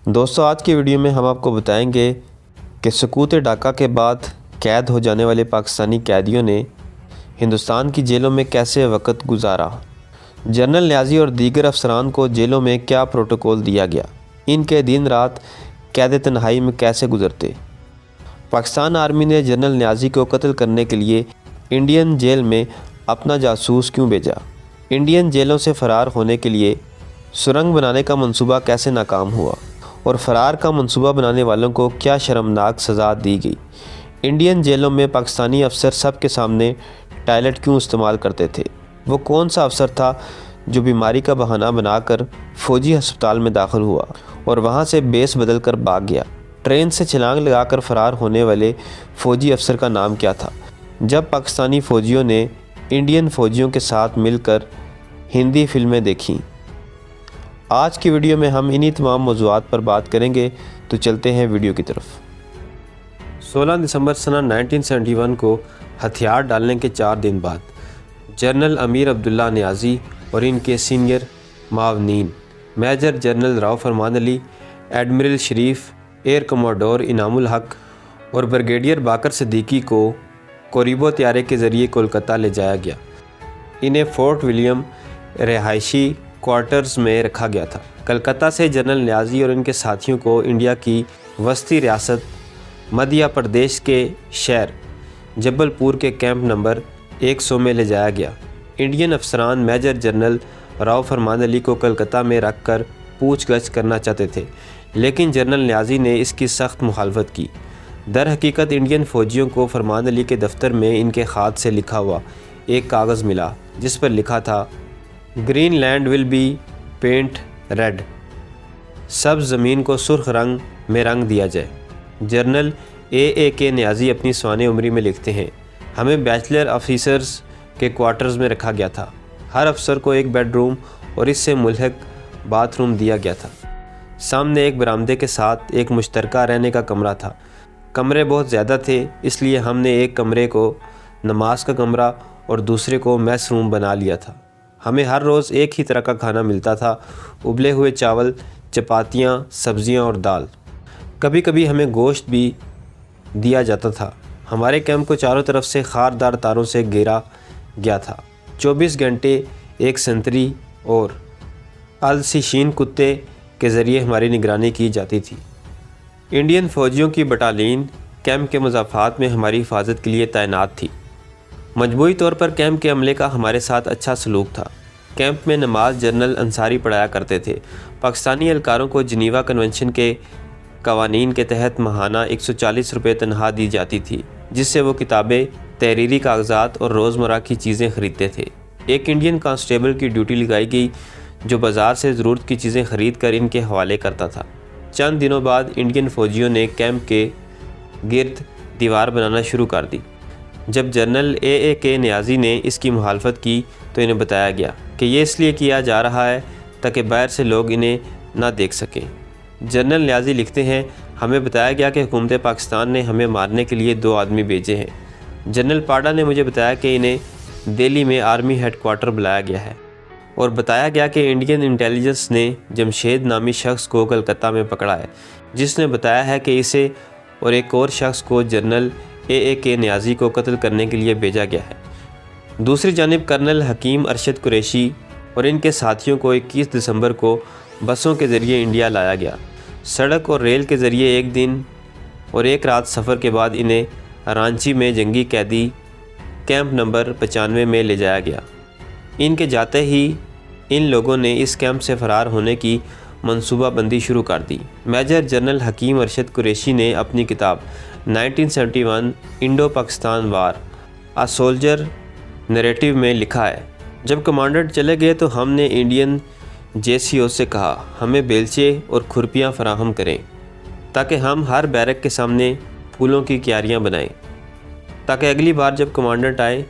دوستو آج کی ویڈیو میں ہم آپ کو بتائیں گے کہ سقوط ڈھاکہ کے بعد قید ہو جانے والے پاکستانی قیدیوں نے ہندوستان کی جیلوں میں کیسے وقت گزارا، جنرل نیازی اور دیگر افسران کو جیلوں میں کیا پروٹوکول دیا گیا، ان کے دن رات قید تنہائی میں کیسے گزرتے۔ پاکستان آرمی نے جنرل نیازی کو قتل کرنے کے لیے انڈین جیل میں اپنا جاسوس کیوں بھیجا، انڈین جیلوں سے فرار ہونے کے لیے سرنگ بنانے کا منصوبہ کیسے ناکام ہوا اور فرار کا منصوبہ بنانے والوں کو کیا شرمناک سزا دی گئی، انڈین جیلوں میں پاکستانی افسر سب کے سامنے ٹائلٹ کیوں استعمال کرتے تھے، وہ کون سا افسر تھا جو بیماری کا بہانہ بنا کر فوجی ہسپتال میں داخل ہوا اور وہاں سے بیس بدل کر بھاگ گیا، ٹرین سے چھلانگ لگا کر فرار ہونے والے فوجی افسر کا نام کیا تھا۔ جب پاکستانی فوجیوں نے انڈین فوجیوں کے ساتھ مل کر ہندی فلمیں دیکھیں۔ آج کی ویڈیو میں ہم انہی تمام موضوعات پر بات کریں گے، تو چلتے ہیں ویڈیو کی طرف۔ 16 دسمبر سنہ 1971 کو ہتھیار ڈالنے کے 4 دن بعد جنرل امیر عبداللہ نیازی اور ان کے سینئر معاونین میجر جنرل راؤ فرمان علی، ایڈمرل شریف، ایئر کموڈور انعام الحق اور بریگیڈیئر باقر صدیقی کو کوریبو طیارے کے ذریعے کولکتہ لے جایا گیا۔ انہیں فورٹ ولیم رہائشی کوارٹرز میں رکھا گیا تھا۔ کلکتہ سے جنرل نیازی اور ان کے ساتھیوں کو انڈیا کی وسطی ریاست مدھیہ پردیش کے شہر جبل پور کے کیمپ نمبر 100 میں لے جایا گیا۔ انڈین افسران میجر جنرل راؤ فرمان علی کو کلکتہ میں رکھ کر پوچھ گچھ کرنا چاہتے تھے، لیکن جنرل نیازی نے اس کی سخت مخالفت کی۔ در حقیقت انڈین فوجیوں کو فرمان علی کے دفتر میں ان کے خط سے لکھا ہوا ایک کاغذ ملا جس پر لکھا تھا، Greenland will be paint red, سبز زمین کو سرخ رنگ میں رنگ دیا جائے۔ جنرل اے کے نیازی اپنی سوانح عمری میں لکھتے ہیں، ہمیں بیچلر آفیسرز کے کوارٹرز میں رکھا گیا تھا، ہر افسر کو ایک بیڈ روم اور اس سے ملحق باتھ روم دیا گیا تھا، سامنے ایک برآمدے کے ساتھ ایک مشترکہ رہنے کا کمرہ تھا۔ کمرے بہت زیادہ تھے، اس لیے ہم نے ایک کمرے کو نماز کا کمرہ اور دوسرے کو میس روم بنا لیا تھا۔ ہمیں ہر روز ایک ہی طرح کا کھانا ملتا تھا، ابلے ہوئے چاول، چپاتیاں، سبزیاں اور دال، کبھی کبھی ہمیں گوشت بھی دیا جاتا تھا۔ ہمارے کیمپ کو چاروں طرف سے خاردار تاروں سے گھیرا گیا تھا، 24 گھنٹے ایک سنتری اور السیشین کتے کے ذریعے ہماری نگرانی کی جاتی تھی۔ انڈین فوجیوں کی بٹالین کیمپ کے مضافات میں ہماری حفاظت کے لیے تعینات تھی۔ مجموعی طور پر کیمپ کے عملے کا ہمارے ساتھ اچھا سلوک تھا۔ کیمپ میں نماز جنرل انصاری پڑھایا کرتے تھے۔ پاکستانی اہلکاروں کو جنیوا کنونشن کے قوانین کے تحت ماہانہ 140 روپے تنخواہ دی جاتی تھی، جس سے وہ کتابیں، تحریری کاغذات اور روزمرہ کی چیزیں خریدتے تھے۔ ایک انڈین کانسٹیبل کی ڈیوٹی لگائی گئی جو بازار سے ضرورت کی چیزیں خرید کر ان کے حوالے کرتا تھا۔ چند دنوں بعد انڈین فوجیوں نے کیمپ کے گرد دیوار بنانا شروع کر دی۔ جب جنرل اے کے نیازی نے اس کی مخالفت کی تو انہیں بتایا گیا کہ یہ اس لیے کیا جا رہا ہے تاکہ باہر سے لوگ انہیں نہ دیکھ سکیں۔ جنرل نیازی لکھتے ہیں، ہمیں بتایا گیا کہ حکومت پاکستان نے ہمیں مارنے کے لیے 2 آدمی بھیجے ہیں۔ جنرل پاڈا نے مجھے بتایا کہ انہیں دہلی میں آرمی ہیڈ کوارٹر بلایا گیا ہے اور بتایا گیا کہ انڈین انٹیلیجنس نے جمشید نامی شخص کو کلکتہ میں پکڑا ہے، جس نے بتایا ہے کہ اسے اور ایک اور شخص کو جنرل اے کے نیازی کو قتل کرنے کے لیے بھیجا گیا ہے۔ دوسری جانب کرنل حکیم ارشد قریشی اور ان کے ساتھیوں کو 21 دسمبر کو بسوں کے ذریعے انڈیا لایا گیا۔ سڑک اور ریل کے ذریعے 1 دن اور 1 رات سفر کے بعد انہیں رانچی میں جنگی قیدی کیمپ نمبر 95 میں لے جایا گیا۔ ان کے جاتے ہی ان لوگوں نے اس کیمپ سے فرار ہونے کی منصوبہ بندی شروع کر دی۔ میجر جنرل حکیم ارشد قریشی نے اپنی کتاب 1971 Indo Pakistan war a soldier narrative میں لکھا ہے، جب کمانڈنٹ چلے گئے تو ہم نے انڈین JCO سے کہا ہمیں بیلچے اور کھرپیاں فراہم کریں تاکہ ہم ہر بیرک کے سامنے پھولوں کی کیاریاں بنائیں تاکہ اگلی بار جب کمانڈنٹ آئے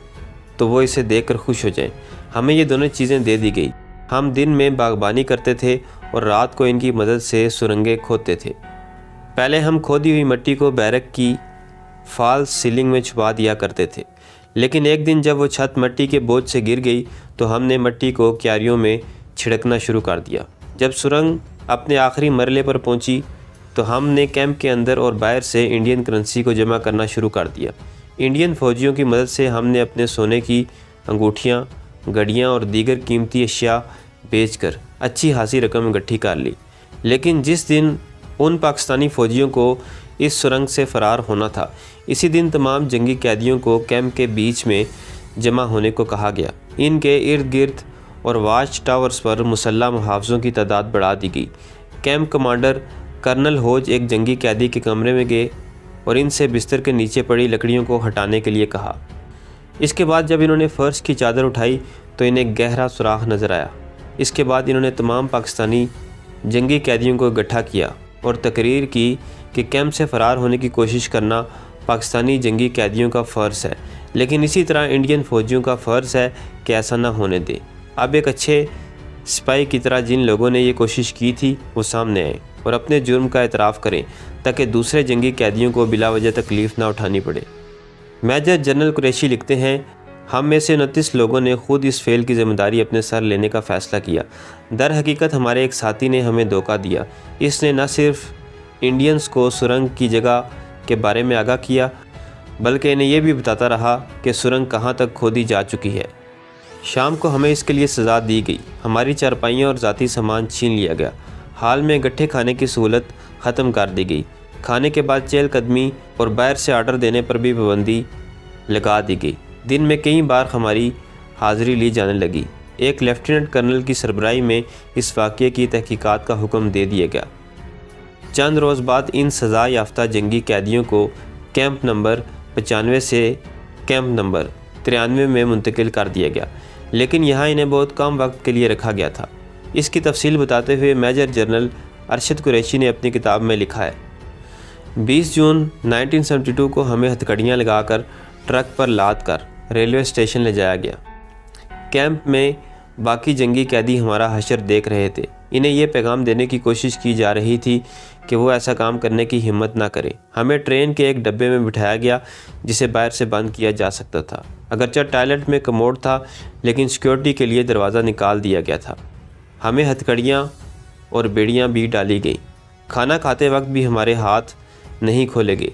تو وہ اسے دیکھ کر خوش ہو جائیں۔ ہمیں یہ دونوں چیزیں دے دی گئی۔ ہم دن میں باغبانی کرتے تھے اور رات کو ان کی مدد سے سرنگیں کھودتے تھے۔ پہلے ہم کھودی ہوئی مٹی کو بیرک کی فالس سیلنگ میں چھپا دیا کرتے تھے، لیکن ایک دن جب وہ چھت مٹی کے بوجھ سے گر گئی تو ہم نے مٹی کو کیاریوں میں چھڑکنا شروع کر دیا۔ جب سرنگ اپنے آخری مرحلے پر پہنچی تو ہم نے کیمپ کے اندر اور باہر سے انڈین کرنسی کو جمع کرنا شروع کر دیا۔ انڈین فوجیوں کی مدد سے ہم نے اپنے سونے کی انگوٹھیاں، گھڑیاں اور دیگر قیمتی اشیاء بیچ کر اچھی خاصی رقم اکٹھی کر لی۔ لیکن جس دن ان پاکستانی فوجیوں کو اس سرنگ سے فرار ہونا تھا، اسی دن تمام جنگی قیدیوں کو کیمپ کے بیچ میں جمع ہونے کو کہا گیا۔ ان کے ارد گرد اور واچ ٹاورز پر مسلح محافظوں کی تعداد بڑھا دی گئی۔ کیمپ کمانڈر کرنل ہوج ایک جنگی قیدی کے کمرے میں گئے اور ان سے بستر کے نیچے پڑی لکڑیوں کو ہٹانے کے لیے کہا۔ اس کے بعد جب انہوں نے فرش کی چادر اٹھائی تو انہیں گہرا سوراخ نظر آیا۔ اس کے بعد انہوں نے تمام پاکستانی جنگی قیدیوں کو اکٹھا کیا اور تقریر کی کہ کیمپ سے فرار ہونے کی کوشش کرنا پاکستانی جنگی قیدیوں کا فرض ہے، لیکن اسی طرح انڈین فوجیوں کا فرض ہے کہ ایسا نہ ہونے دیں۔ اب ایک اچھے سپاہی کی طرح جن لوگوں نے یہ کوشش کی تھی وہ سامنے آئیں اور اپنے جرم کا اعتراف کریں تاکہ دوسرے جنگی قیدیوں کو بلا وجہ تکلیف نہ اٹھانی پڑے۔ میجر جنرل قریشی لکھتے ہیں، ہم میں سے 29 لوگوں نے خود اس فعل کی ذمہ داری اپنے سر لینے کا فیصلہ کیا۔ در حقیقت ہمارے ایک ساتھی نے ہمیں دھوکہ دیا۔ اس نے نہ صرف انڈینز کو سرنگ کی جگہ کے بارے میں آگاہ کیا بلکہ انہیں یہ بھی بتاتا رہا کہ سرنگ کہاں تک کھودی جا چکی ہے۔ شام کو ہمیں اس کے لیے سزا دی گئی، ہماری چارپائیاں اور ذاتی سامان چھین لیا گیا۔ حال میں گٹھے کھانے کی سہولت ختم کر دی گئی۔ کھانے کے بعد چہل قدمی اور باہر سے آرڈر دینے پر بھی پابندی لگا دی گئی۔ دن میں کئی بار ہماری حاضری لی جانے لگی۔ ایک لیفٹیننٹ کرنل کی سربراہی میں اس واقعے کی تحقیقات کا حکم دے دیا گیا۔ چند روز بعد ان سزا یافتہ جنگی قیدیوں کو کیمپ نمبر 95 سے کیمپ نمبر 93 میں منتقل کر دیا گیا، لیکن یہاں انہیں بہت کم وقت کے لیے رکھا گیا تھا۔ اس کی تفصیل بتاتے ہوئے میجر جنرل ارشد قریشی نے اپنی کتاب میں لکھا ہے، 20 جون 1972 کو ہمیں ہتھکڑیاں لگا کر ٹرک پر لاد کر ریلوے اسٹیشن لے جایا گیا۔ کیمپ میں باقی جنگی قیدی ہمارا حشر دیکھ رہے تھے۔ انہیں یہ پیغام دینے کی کوشش کی جا رہی تھی کہ وہ ایسا کام کرنے کی ہمت نہ کریں۔ ہمیں ٹرین کے ایک ڈبے میں بٹھایا گیا جسے باہر سے بند کیا جا سکتا تھا۔ اگرچہ ٹوائلٹ میں کموڈ تھا لیکن سیکیورٹی کے لیے دروازہ نکال دیا گیا تھا۔ ہمیں ہتھکڑیاں اور بیڑیاں بھی ڈالی گئیں۔ کھانا کھاتے وقت بھی ہمارے ہاتھ نہیں کھولے گئے۔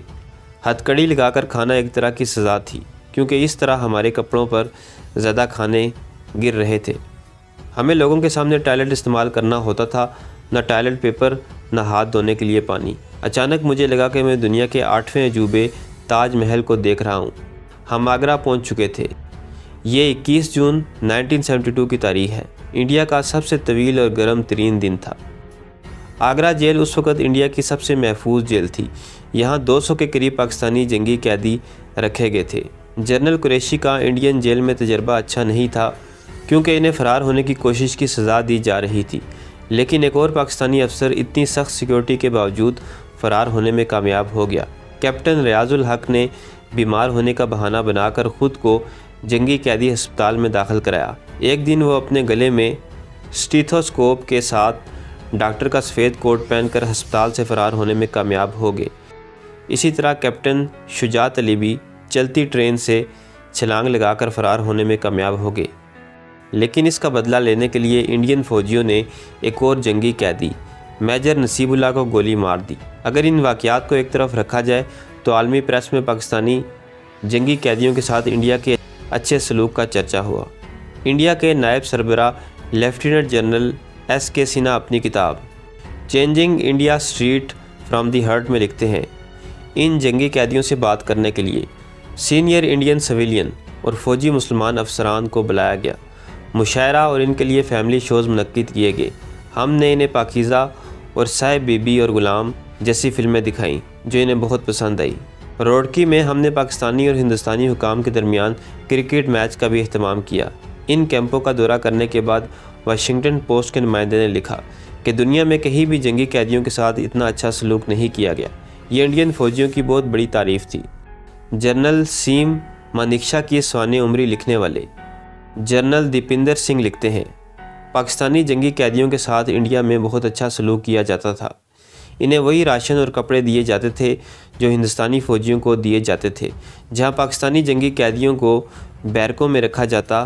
ہتھکڑی لگا کر کھانا ایک طرح کی سزا تھی کیونکہ اس طرح ہمارے کپڑوں پر زیادہ کھانے گر رہے تھے۔ ہمیں لوگوں کے سامنے ٹوائلٹ استعمال کرنا ہوتا تھا، نہ ٹوائلٹ پیپر نہ ہاتھ دھونے کے لیے پانی۔ اچانک مجھے لگا کہ میں دنیا کے 8ویں عجوبے تاج محل کو دیکھ رہا ہوں۔ ہم آگرہ پہنچ چکے تھے۔ یہ 21 جون 1972 کی تاریخ ہے۔ انڈیا کا سب سے طویل اور گرم ترین دن تھا۔ آگرہ جیل اس وقت انڈیا کی سب سے محفوظ جیل تھی۔ یہاں 200 کے قریب پاکستانی جنگی قیدی رکھے گئے تھے۔ جنرل قریشی کا انڈین جیل میں تجربہ اچھا نہیں تھا کیونکہ انہیں فرار ہونے کی کوشش کی سزا دی جا رہی تھی، لیکن ایک اور پاکستانی افسر اتنی سخت سیکیورٹی کے باوجود فرار ہونے میں کامیاب ہو گیا۔ کیپٹن ریاض الحق نے بیمار ہونے کا بہانہ بنا کر خود کو جنگی قیدی ہسپتال میں داخل کرایا۔ ایک دن وہ اپنے گلے میں اسٹیتھوسکوپ کے ساتھ ڈاکٹر کا سفید کوٹ پہن کر ہسپتال سے فرار ہونے میں کامیاب ہو گئے۔ اسی طرح کیپٹن شجاعت علی بھی چلتی ٹرین سے چھلانگ لگا کر فرار ہونے میں کامیاب ہو گئے، لیکن اس کا بدلہ لینے کے لیے انڈین فوجیوں نے ایک اور جنگی قیدی میجر نصیب اللہ کو گولی مار دی۔ اگر ان واقعات کو ایک طرف رکھا جائے تو عالمی پریس میں پاکستانی جنگی قیدیوں کے ساتھ انڈیا کے اچھے سلوک کا چرچا ہوا۔ انڈیا کے نائب سربراہ لیفٹیننٹ جنرل ایس کے سنہا اپنی کتاب changing India straight from the heart میں لکھتے ہیں، ان جنگی قیدیوں سے بات کرنے کے لیے سینئر انڈین سویلین اور فوجی مسلمان افسران کو بلایا گیا۔ مشاعرہ اور ان کے لیے فیملی شوز منعقد کیے گئے۔ ہم نے انہیں پاکیزہ اور صاحب بی بی اور غلام جیسی فلمیں دکھائیں جو انہیں بہت پسند آئی۔ روڑکی میں ہم نے پاکستانی اور ہندوستانی حکام کے درمیان کرکٹ میچ کا بھی اہتمام کیا۔ ان کیمپوں کا دورہ کرنے کے بعد واشنگٹن پوسٹ کے نمائندے نے لکھا کہ دنیا میں کہیں بھی جنگی قیدیوں کے ساتھ اتنا اچھا سلوک نہیں کیا گیا۔ یہ انڈین فوجیوں کی بہت بڑی تعریف تھی۔ جنرل سیم مانیکشا کی سوانح عمری لکھنے والے جنرل دیپندر سنگھ لکھتے ہیں، پاکستانی جنگی قیدیوں کے ساتھ انڈیا میں بہت اچھا سلوک کیا جاتا تھا۔ انہیں وہی راشن اور کپڑے دیے جاتے تھے جو ہندوستانی فوجیوں کو دیے جاتے تھے۔ جہاں پاکستانی جنگی قیدیوں کو بیرکوں میں رکھا جاتا